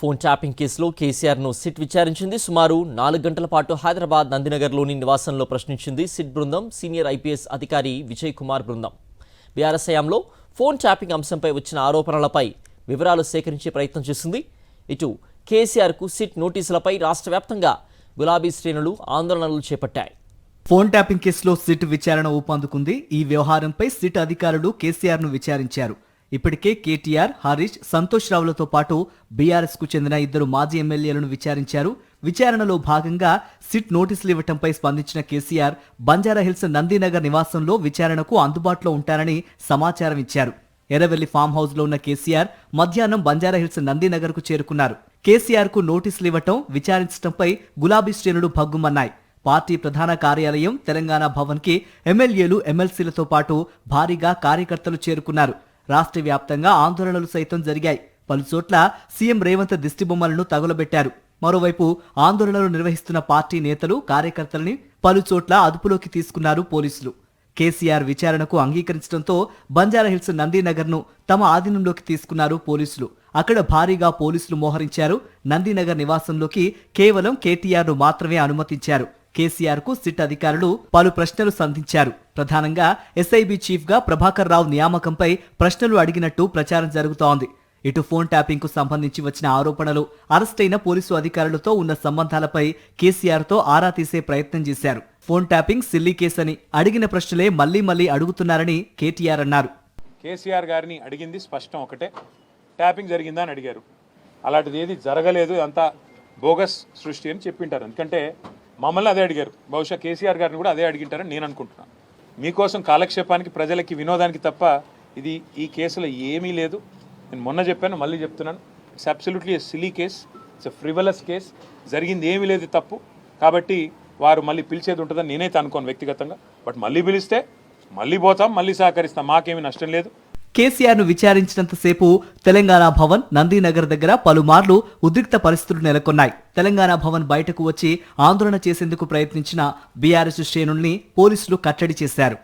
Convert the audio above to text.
Phone tapping కేసులో కేసీఆర్ను SIT విచారించింది. సుమారు 4 గంటల పాటు హైదరాబాద్ నందినగర్లోని నివాసంలో ప్రశ్నించింది సిట్ బృందం. సీనియర్ ఐపీఎస్ అధికారి విజయ్ కుమార్ బృందం బీఆర్ఎస్ హయాంలో ఫోన్ ట్యాపింగ్ అంశంపై వచ్చిన ఆరోపణలపై వివరాలు సేకరించే ప్రయత్నం చేసింది. ఇటు కేసీఆర్కు సిట్ నోటీసులపై రాష్ట్ర వ్యాప్తంగా గులాబీ శ్రేణులు ఆందోళనలు చేపట్టాయి. ఫోన్ ట్యాపింగ్ కేసులో సిట్ విచారణ ఊపందుకుంది. ఈ వ్యవహారంపై సిట్ అధికారులు కేసీఆర్ను విచారించారు. ఇప్పటికే కేటీఆర్, హరీష్, సంతోష్ రావులతో పాటు బీఆర్ఎస్ కు చెందిన 2 మాజీ ఎమ్మెల్యేలను విచారించారు. విచారణలో భాగంగా సిట్ నోటీసులు ఇవ్వటంపై స్పందించిన కేసీఆర్ బంజారాహిల్స్ నందినగర్ నివాసంలో విచారణకు అందుబాటులో ఉంటారని సమాచారం ఇచ్చారు. ఎర్రవెల్లి ఫామ్ హౌస్ లో ఉన్న కేసీఆర్ మధ్యాహ్నం బంజారాహిల్స్ నందినగర్ కు చేరుకున్నారు. కేసీఆర్ కు నోటీసులు ఇవ్వటం, విచారించడంపై గులాబీ శ్రేణులు భగ్గుమన్నాయి. పార్టీ ప్రధాన కార్యాలయం తెలంగాణ భవన్ కి ఎమ్మెల్యేలు, ఎమ్మెల్సీలతో పాటు భారీగా కార్యకర్తలు చేరుకున్నారు. రాష్ట్ర వ్యాప్తంగా ఆందోళనలు సైతం జరిగాయి. పలుచోట్ల సీఎం రేవంత్ దిష్టిబొమ్మలను తగులబెట్టారు. మరోవైపు ఆందోళనలు నిర్వహిస్తున్న పార్టీ నేతలు, కార్యకర్తలని పలుచోట్ల అదుపులోకి తీసుకున్నారు పోలీసులు. కేసీఆర్ విచారణకు అంగీకరించడంతో బంజారాహిల్స్ నందినగర్ ను తమ ఆధీనంలోకి తీసుకున్నారు పోలీసులు. అక్కడ భారీగా పోలీసులు మోహరించారు. నందినగర్ నివాసంలోకి కేవలం కేటీఆర్ ను మాత్రమే అనుమతించారు. కేసీఆర్ కు సిట్ అధికారులు పలు ప్రశ్నలు సంధించారు. ప్రధానంగా ఎస్ఐబి చీఫ్ గా ప్రభాకర్ రావు నియామకంపై ప్రశ్నలు అడిగినట్టు ప్రచారం జరుగుతోంది. ఇటు ఫోన్ ట్యాపింగ్ కు సంబంధించి వచ్చిన ఆరోపణలు, అరెస్టైన పోలీసు అధికారులతో ఉన్న సంబంధాలపై కేసీఆర్ తో ఆరా తీసే ప్రయత్నం చేశారు. ఫోన్ ట్యాపింగ్ సిల్లీ కేసని అడిగిన ప్రశ్నలే మళ్లీ మళ్లీ అడుగుతున్నారని కేటీఆర్ అన్నారు. కేసీఆర్ గారిని అడిగింది స్పష్టం ఒకటే, ట్యాపింగ్ జరిగిందా అని అడిగారు. అలాంటిది ఏది జరగలేదు, అంతా బోగస్ సృష్టి అని చెప్పింటారు. ఎందుకంటే మమ్మల్ని అదే అడిగారు. బహుశా కేసీఆర్ గారిని కూడా అదే అడిగింటారని నేను అనుకుంటున్నాను. మీకోసం కాలక్షేపానికి, ప్రజలకి వినోదానికి తప్ప ఈ కేసులో ఏమీ లేదు. నేను మొన్న చెప్పాను, మళ్ళీ చెప్తున్నాను. It's absolutely a silly case, it's a frivolous case. జరిగింది ఏమీ లేదు, తప్పు. కాబట్టి వారు మళ్ళీ పిలిచేది ఉంటుందని నేనైతే అనుకోను వ్యక్తిగతంగా. బట్ మళ్ళీ పిలిస్తే మళ్ళీ పోతాం, మళ్ళీ సహకరిస్తాం, మాకేమీ నష్టం లేదు. కేసీఆర్ ను విచారించినంతసేపు తెలంగాణ భవన్, నందినగర్ దగ్గర పలుమార్లు ఉద్రిక్త పరిస్థితులు నెలకొన్నాయి. తెలంగాణ భవన్ బయటకు వచ్చి ఆందోళన చేసేందుకు ప్రయత్నించిన బీఆర్ఎస్ శ్రేణుల్ని పోలీసులు కట్టడి చేశారు.